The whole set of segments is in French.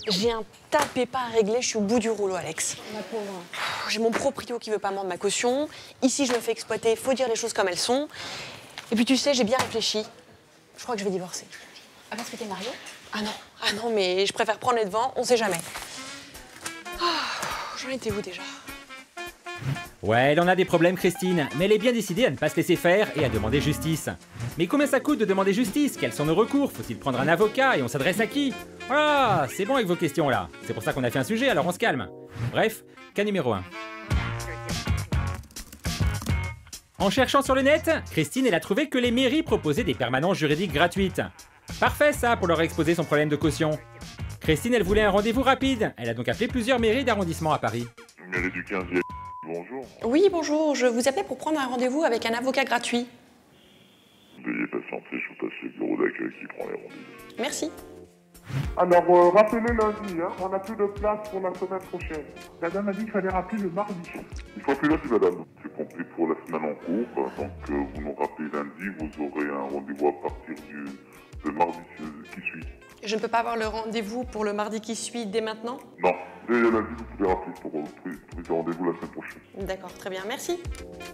J'ai un tas de pépins à régler, je suis au bout du rouleau, Alex. La pauvre. J'ai mon proprio qui veut pas me rendre ma caution. Ici, je me fais exploiter, faut dire les choses comme elles sont. Et puis tu sais, j'ai bien réfléchi. Je crois que je vais divorcer. Ah, parce que t'es mariée? Ah non, mais je préfère prendre les devants, on sait jamais. J'en étais où déjà? Ouais, elle en a des problèmes, Christine, mais elle est bien décidée à ne pas se laisser faire et à demander justice. Mais combien ça coûte de demander justice? Quels sont nos recours? Faut-il prendre un avocat et on s'adresse à qui? Voilà, c'est bon avec vos questions là. C'est pour ça qu'on a fait un sujet, alors on se calme. Bref, cas numéro 1. En cherchant sur le net, Christine, elle a trouvé que les mairies proposaient des permanences juridiques gratuites. Parfait ça pour leur exposer son problème de caution. Christine, elle voulait un rendez-vous rapide. Elle a donc appelé plusieurs mairies d'arrondissement à Paris. Mairie du 15e, bonjour. Oui, bonjour, je vous appelais pour prendre un rendez-vous avec un avocat gratuit. Veuillez patienter, je vous passe le bureau d'accueil qui prend les rendez-vous. Merci. Alors, rappelez lundi, hein, on n'a plus de place pour la semaine prochaine. La dame a dit qu'il fallait rappeler le mardi. Il faut appeler lundi, madame. C'est compris pour la semaine en cours, donc vous nous rappelez lundi, vous aurez un rendez-vous à partir de mardi qui suit. Je ne peux pas avoir le rendez-vous pour le mardi qui suit dès maintenant? Non, dès lundi, vous pouvez rappeler pour prise de rendez-vous la semaine prochaine. D'accord, très bien, merci.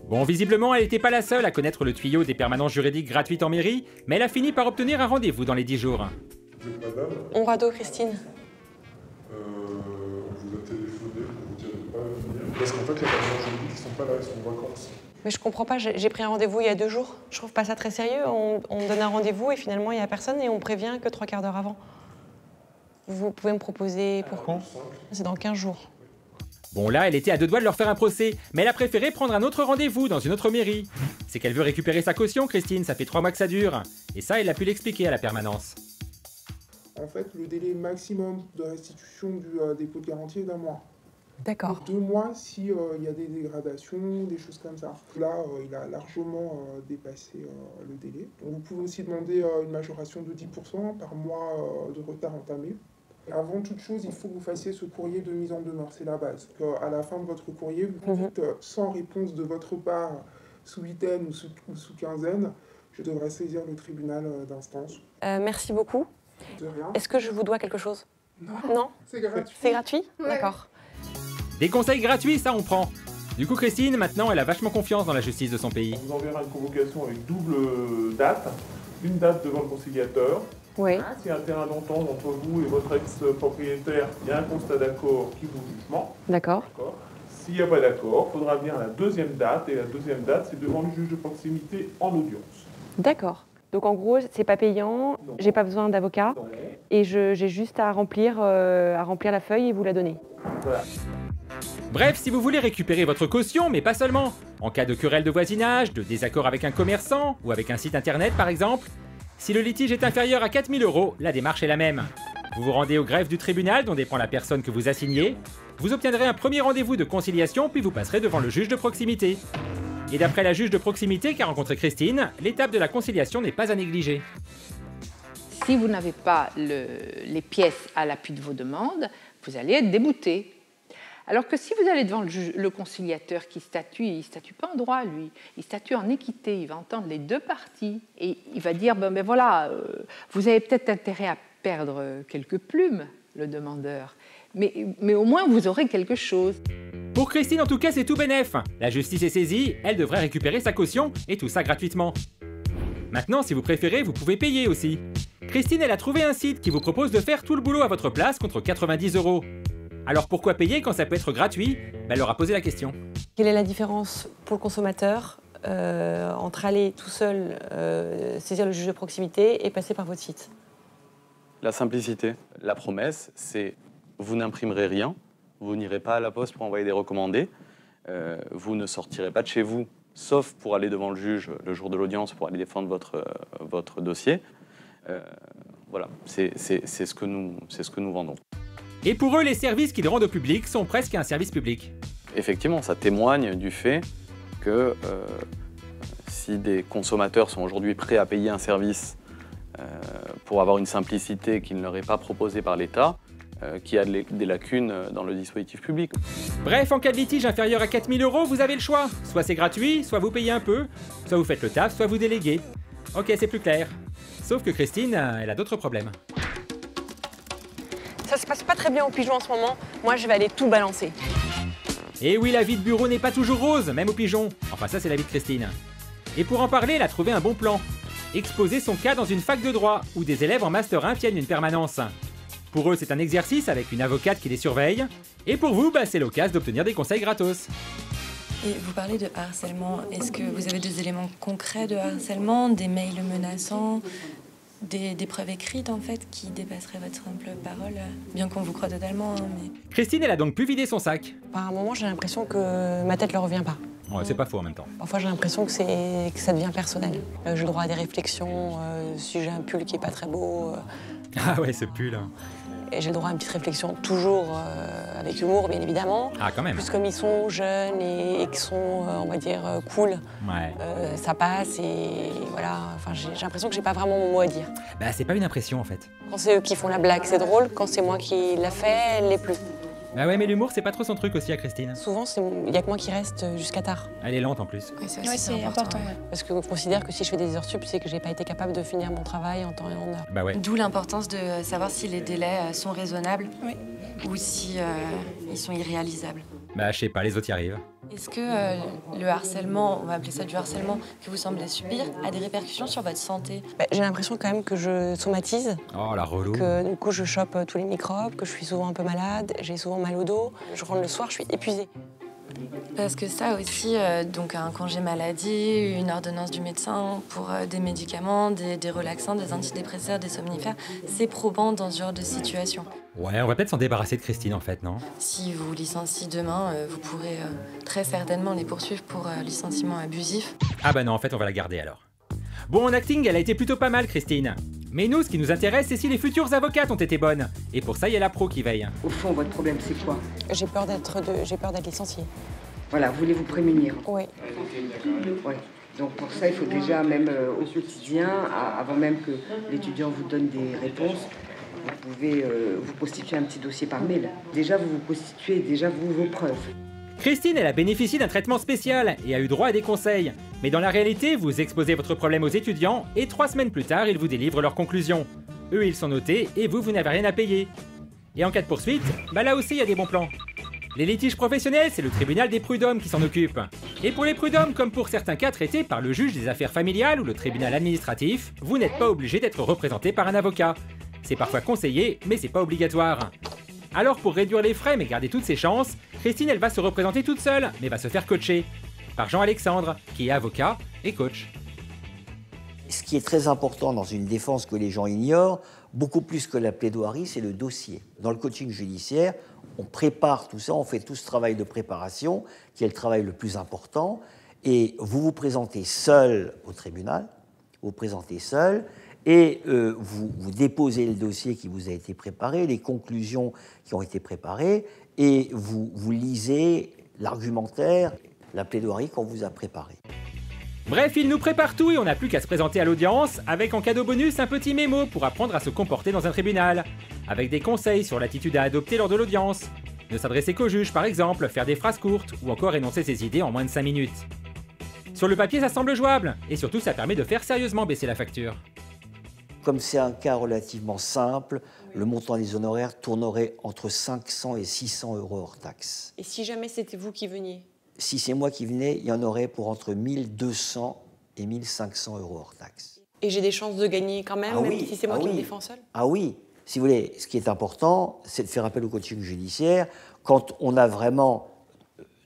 Bon, visiblement, elle n'était pas la seule à connaître le tuyau des permanences juridiques gratuites en mairie, mais elle a fini par obtenir un rendez-vous dans les 10 jours. Vous êtes madame? Onrado, Christine. On vous a téléphoné pour vous dire de ne pas venir. Parce qu'en fait, les permanents juridiques, ils sont pas là, ils sont en vacances. Mais je comprends pas, j'ai pris un rendez-vous il y a 2 jours. Je trouve pas ça très sérieux. On me donne un rendez-vous et finalement il y a personne et on prévient que 3 quarts d'heure avant. Vous pouvez me proposer pour quand? C'est dans 15 jours. Bon là, elle était à 2 doigts de leur faire un procès, mais elle a préféré prendre un autre rendez-vous dans une autre mairie. C'est qu'elle veut récupérer sa caution, Christine, ça fait 3 mois que ça dure. Et ça, elle a pu l'expliquer à la permanence. En fait, le délai maximum de restitution du dépôt de garantie est d'1 mois. D'accord. 2 mois si il y a des dégradations, des choses comme ça. Là, il a largement dépassé le délai. Donc, vous pouvez aussi demander une majoration de 10% par mois de retard entamé. Avant toute chose, il faut que vous fassiez ce courrier de mise en demeure, c'est la base. À la fin de votre courrier, vous dites sans réponse de votre part sous huitaine ou sous quinzaine, je devrais saisir le tribunal d'instance. Merci beaucoup. De rien. Est-ce que je vous dois quelque chose? Non. C'est gratuit. C'est gratuit? Ouais. D'accord. Des conseils gratuits, ça on prend. Du coup, Christine, maintenant, elle a vachement confiance dans la justice de son pays. On vous enverra une convocation avec double date. Une date devant le conciliateur. Oui. S'il y a un terrain d'entente entre vous et votre ex-propriétaire, il y a un constat d'accord qui vous jugement. D'accord. S'il n'y a pas d'accord, il faudra venir à la 2e date. Et la 2e date, c'est devant le juge de proximité en audience. D'accord. Donc en gros, c'est pas payant, j'ai pas besoin d'avocat Non. et j'ai juste à remplir la feuille et vous la donner. Voilà. Bref, si vous voulez récupérer votre caution, mais pas seulement, en cas de querelle de voisinage, de désaccord avec un commerçant ou avec un site internet par exemple, si le litige est inférieur à 4 000 €, la démarche est la même. Vous vous rendez au greffe du tribunal dont dépend la personne que vous assignez, vous obtiendrez un premier rendez-vous de conciliation puis vous passerez devant le juge de proximité. Et d'après la juge de proximité qu'a rencontré Christine, l'étape de la conciliation n'est pas à négliger. Si vous n'avez pas les pièces à l'appui de vos demandes, vous allez être débouté. Alors que si vous allez devant le conciliateur qui statue, il ne statue pas en droit, lui, il statue en équité, il va entendre les 2 parties et il va dire, ben voilà, vous avez peut-être intérêt à perdre quelques plumes, le demandeur, mais au moins vous aurez quelque chose. Pour Christine, en tout cas, c'est tout bénef. La justice est saisie, elle devrait récupérer sa caution, et tout ça gratuitement. Maintenant, si vous préférez, vous pouvez payer aussi. Christine, elle a trouvé un site qui vous propose de faire tout le boulot à votre place contre 90 €. Alors pourquoi payer quand ça peut être gratuit? Elle leur a posé la question. Quelle est la différence pour le consommateur entre aller tout seul saisir le juge de proximité et passer par votre site? La simplicité. La promesse, c'est vous n'imprimerez rien, vous n'irez pas à la poste pour envoyer des recommandés, vous ne sortirez pas de chez vous, sauf pour aller devant le juge le jour de l'audience pour aller défendre votre dossier. Voilà, c'est ce que nous vendons. Et pour eux, les services qu'ils rendent au public sont presque un service public. Effectivement, ça témoigne du fait que si des consommateurs sont aujourd'hui prêts à payer un service pour avoir une simplicité qui ne leur est pas proposée par l'État, qui a des lacunes dans le dispositif public. Bref, en cas de litige inférieur à 4 000 €, vous avez le choix. Soit c'est gratuit, soit vous payez un peu, soit vous faites le taf, soit vous déléguez. Ok, c'est plus clair. Sauf que Christine, elle a d'autres problèmes. ça se passe pas très bien au pigeon en ce moment. Moi, je vais aller tout balancer. Et oui, la vie de bureau n'est pas toujours rose, même aux pigeons. Enfin, ça, c'est la vie de Christine. Et pour en parler, elle a trouvé un bon plan. Exposer son cas dans une fac de droit, où des élèves en Master 1 tiennent une permanence. Pour eux, c'est un exercice avec une avocate qui les surveille. Et pour vous, c'est l'occasion d'obtenir des conseils gratos. Et vous parlez de harcèlement. Est-ce que vous avez des éléments concrets de harcèlement, des mails menaçants, des preuves écrites en fait qui dépasseraient votre simple parole, bien qu'on vous croit totalement, mais... Christine, elle a donc pu vider son sac. Par un moment, j'ai l'impression que ma tête ne leur revient pas. Ouais, c'est pas faux en même temps. Parfois, j'ai l'impression que ça devient personnel. J'ai le droit à des réflexions, si j'ai un pull qui est pas très beau. Ah ouais, ce pull. Et j'ai le droit à une petite réflexion, toujours avec humour, bien évidemment. Ah, quand même. Plus comme ils sont jeunes et qu'ils sont, on va dire, cool, Ouais. ça passe et voilà. Enfin, j'ai l'impression que j'ai pas vraiment mon mot à dire. Bah, c'est pas une impression en fait. Quand c'est eux qui font la blague, c'est drôle. Quand c'est moi qui l'a fait, elle l'est plus. Bah ouais, mais l'humour, c'est pas trop son truc aussi à Christine. Souvent, il y a que moi qui reste jusqu'à tard. Elle est lente en plus. Oui, ça Ouais, aussi, c'est important. Ouais. Parce que je considère que si je fais des heures sup, c'est que j'ai pas été capable de finir mon travail en temps et en heure. Bah ouais. D'où l'importance de savoir si les délais sont raisonnables Oui. ou si ils sont irréalisables. Bah, je sais pas, les autres y arrivent. Est-ce que le harcèlement, on va appeler ça du harcèlement, que vous semblez subir, a des répercussions sur votre santé? J'ai l'impression quand même que je somatise, Oh, la relou. que du coup je chope tous les microbes, que je suis souvent un peu malade, j'ai souvent mal au dos. Je rentre le soir, je suis épuisée. Parce que ça aussi, donc un congé maladie, une ordonnance du médecin pour des médicaments, des relaxants, des antidépresseurs, des somnifères, c'est probant dans ce genre de situation. Ouais, on va peut-être s'en débarrasser de Christine en fait, non? Si vous licenciez demain, vous pourrez très certainement les poursuivre pour licenciement abusif. Ah bah non, en fait, on va la garder alors. Bon, en acting, elle a été plutôt pas mal, Christine. Mais nous, ce qui nous intéresse, c'est si les futures avocates ont été bonnes. Et pour ça, il y a la pro qui veille. Au fond, votre problème, c'est quoi? J'ai peur d'être licenciée. Voilà, vous voulez vous prémunir. Oui. Ouais. Donc pour ça, il faut déjà, même au quotidien, avant même que l'étudiant vous donne des réponses, vous pouvez vous constituer un petit dossier par mail. Déjà, vous constituez vos preuves. Christine, elle a bénéficié d'un traitement spécial et a eu droit à des conseils. Mais dans la réalité, vous exposez votre problème aux étudiants et 3 semaines plus tard, ils vous délivrent leurs conclusions. Eux, ils sont notés et vous n'avez rien à payer. Et en cas de poursuite, là aussi, il y a des bons plans. Les litiges professionnels, c'est le tribunal des prud'hommes qui s'en occupe. Et pour les prud'hommes, comme pour certains cas traités par le juge des affaires familiales ou le tribunal administratif, vous n'êtes pas obligé d'être représenté par un avocat. C'est parfois conseillé, mais c'est pas obligatoire. Alors pour réduire les frais mais garder toutes ses chances, Christine elle va se représenter toute seule, mais va se faire coacher. Par Jean-Alexandre, qui est avocat et coach. Ce qui est très important dans une défense que les gens ignorent, beaucoup plus que la plaidoirie, c'est le dossier. Dans le coaching judiciaire, on prépare tout ça, on fait tout ce travail de préparation, qui est le travail le plus important, et vous vous présentez seul au tribunal, vous présentez seul, et vous déposez le dossier qui vous a été préparé, les conclusions qui ont été préparées, et vous lisez l'argumentaire, la plaidoirie qu'on vous a préparée. Bref, il nous prépare tout et on n'a plus qu'à se présenter à l'audience, avec en cadeau bonus un petit mémo pour apprendre à se comporter dans un tribunal, avec des conseils sur l'attitude à adopter lors de l'audience, ne s'adresser qu'au juge par exemple, faire des phrases courtes, ou encore énoncer ses idées en moins de 5 minutes. Sur le papier, ça semble jouable, et surtout ça permet de faire sérieusement baisser la facture. Comme c'est un cas relativement simple, le montant des honoraires tournerait entre 500 et 600 euros hors taxe. Et si jamais c'était vous qui veniez? Si c'est moi qui venais, il y en aurait pour entre 1200 et 1500 euros hors taxe. Et j'ai des chances de gagner quand même, même si c'est moi qui me défends seul? Ah oui, si vous voulez, ce qui est important, c'est de faire appel au coaching judiciaire quand on a vraiment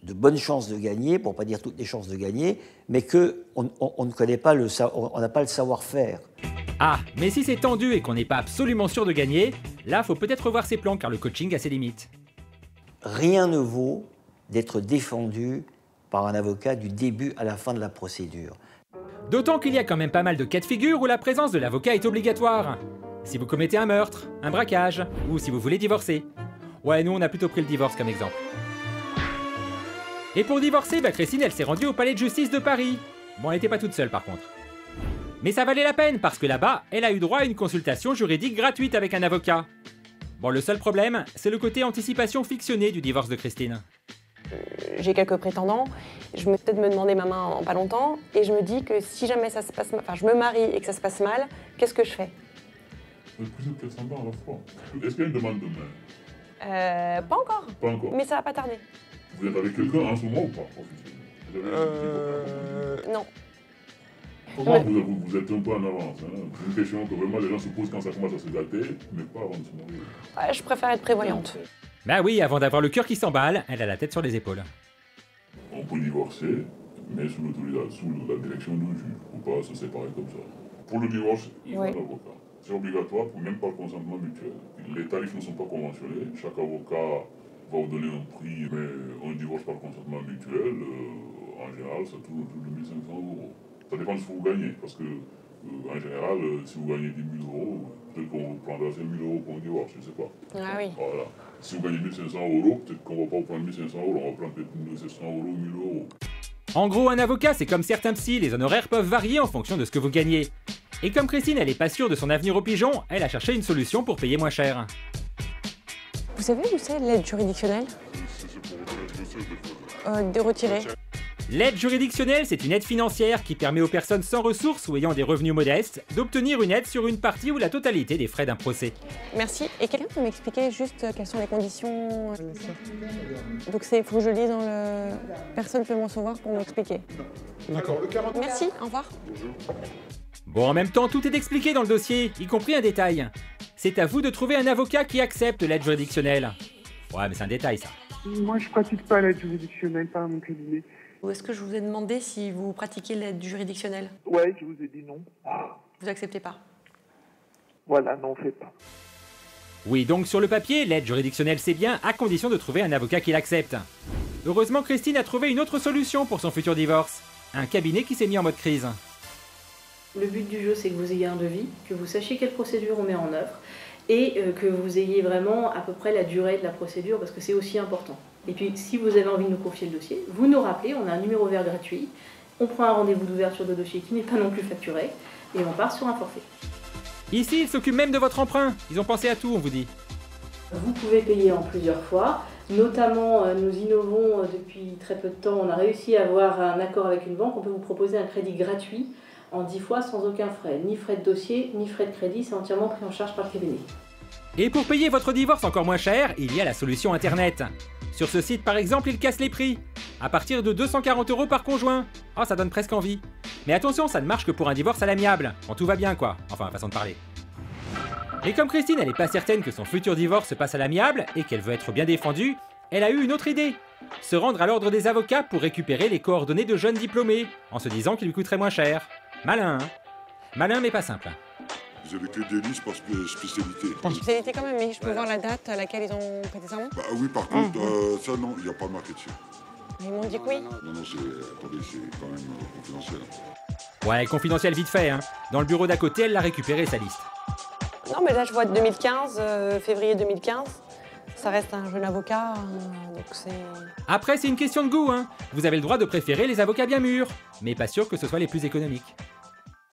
de bonnes chances de gagner, pour ne pas dire toutes les chances de gagner, mais qu'on ne connaît pas on n'a pas le savoir-faire. Ah, mais si c'est tendu et qu'on n'est pas absolument sûr de gagner, là, faut peut-être revoir ses plans car le coaching a ses limites. Rien ne vaut d'être défendu par un avocat du début à la fin de la procédure. D'autant qu'il y a quand même pas mal de cas de figure où la présence de l'avocat est obligatoire. Si vous commettez un meurtre, un braquage, ou si vous voulez divorcer. Ouais, nous on a plutôt pris le divorce comme exemple. Et pour divorcer, Christine elle s'est rendue au palais de justice de Paris. Bon, elle n'était pas toute seule par contre. Mais ça valait la peine parce que là-bas, elle a eu droit à une consultation juridique gratuite avec un avocat. Bon, le seul problème, c'est le côté anticipation fictionnée du divorce de Christine. J'ai quelques prétendants, je me peut-être me demander ma main en pas longtemps, et je me dis que si jamais ça se passe mal, enfin je me marie et que ça se passe mal, qu'est-ce que je fais? Vous êtes pris de 400 ans à la fois. Est-ce qu'il y a une demande demain? Pas encore. Pas encore. Mais ça va pas tarder. Vous êtes avec quelqu'un en ce moment ou pas? Non. Comment vous êtes un peu en avance, hein? C'est une question que vraiment les gens se posent quand ça commence à se gâter, mais pas avant de se marier. Ouais, je préfère être prévoyante. Bah oui, avant d'avoir le cœur qui s'emballe, elle a la tête sur les épaules. On peut divorcer, mais sous la direction du juge. On peut pas se séparer comme ça. Pour le divorce, il faut un avocat. C'est obligatoire, même par consentement mutuel. Les tarifs ne sont pas conventionnés. Chaque avocat va vous donner un prix, mais un divorce par consentement mutuel, en général, ça tourne autour de 1 500 €. Ça dépend de ce que vous gagnez, parce que, en général, si vous gagnez 10 000 €, peut-être qu'on vous prendra 5 000 € pour un divorce, je ne sais pas. Ah oui. Voilà. Si vous gagnez 1 500 €, peut-être qu'on ne va pas vous prendre 1 500 €, on va prendre peut-être 1 700 €, 1 000 €. En gros, un avocat, c'est comme certains psys, les honoraires peuvent varier en fonction de ce que vous gagnez. Et comme Christine, elle est pas sûre de son avenir au pigeon, elle a cherché une solution pour payer moins cher. Vous savez où c'est l'aide juridictionnelle? De retirer. L'aide juridictionnelle, c'est une aide financière qui permet aux personnes sans ressources ou ayant des revenus modestes d'obtenir une aide sur une partie ou la totalité des frais d'un procès. Merci. Et quelqu'un peut m'expliquer juste quelles sont les conditions? Donc il faut que je lise dans le... Personne ne peut me recevoir pour m'expliquer. D'accord. Merci, au revoir. Bon, en même temps, tout est expliqué dans le dossier, y compris un détail. C'est à vous de trouver un avocat qui accepte l'aide juridictionnelle. Ouais, mais c'est un détail, ça. Moi, je pratique pas l'aide juridictionnelle par mon cabinet. Ou est-ce que je vous ai demandé si vous pratiquez l'aide juridictionnelle? Ouais, je vous ai dit non. Vous acceptez pas? Voilà, non, on fait pas. Oui, donc sur le papier, l'aide juridictionnelle c'est bien, à condition de trouver un avocat qui l'accepte. Heureusement, Christine a trouvé une autre solution pour son futur divorce. Un cabinet qui s'est mis en mode crise. Le but du jeu, c'est que vous ayez un devis, que vous sachiez quelle procédure on met en œuvre, et que vous ayez vraiment à peu près la durée de la procédure, parce que c'est aussi important. Et puis, si vous avez envie de nous confier le dossier, vous nous rappelez, on a un numéro vert gratuit, on prend un rendez-vous d'ouverture de dossier qui n'est pas non plus facturé, et on part sur un forfait. Ici, ils s'occupent même de votre emprunt. Ils ont pensé à tout, on vous dit. Vous pouvez payer en plusieurs fois. Notamment, nous innovons depuis très peu de temps. On a réussi à avoir un accord avec une banque. On peut vous proposer un crédit gratuit en 10 fois sans aucun frais. Ni frais de dossier, ni frais de crédit. C'est entièrement pris en charge par le cabinet. Et pour payer votre divorce encore moins cher, il y a la solution Internet. Sur ce site, par exemple, ils cassent les prix. À partir de 240 € par conjoint. Oh, ça donne presque envie. Mais attention, ça ne marche que pour un divorce à l'amiable. Quand tout va bien, quoi. Enfin, façon de parler. Et comme Christine, elle n'est pas certaine que son futur divorce se passe à l'amiable et qu'elle veut être bien défendue, elle a eu une autre idée. Se rendre à l'ordre des avocats pour récupérer les coordonnées de jeunes diplômés, en se disant qu'il lui coûterait moins cher. Malin, hein? Malin mais pas simple. Vous avez que des listes par spécialité. Par spécialité quand même, mais je peux voir la date à laquelle ils ont prêté serment? Bah oui, par contre, ça non, il n'y a pas marqué dessus. Ils m'ont dit que oui. Non, attendez, c'est quand même confidentiel. Ouais, confidentiel vite fait, hein. Dans le bureau d'à côté, elle l'a récupéré sa liste. Non, mais là, je vois 2015, février 2015. Ça reste un jeune avocat, donc c'est... Après, c'est une question de goût, hein. Vous avez le droit de préférer les avocats bien mûrs, mais pas sûr que ce soit les plus économiques.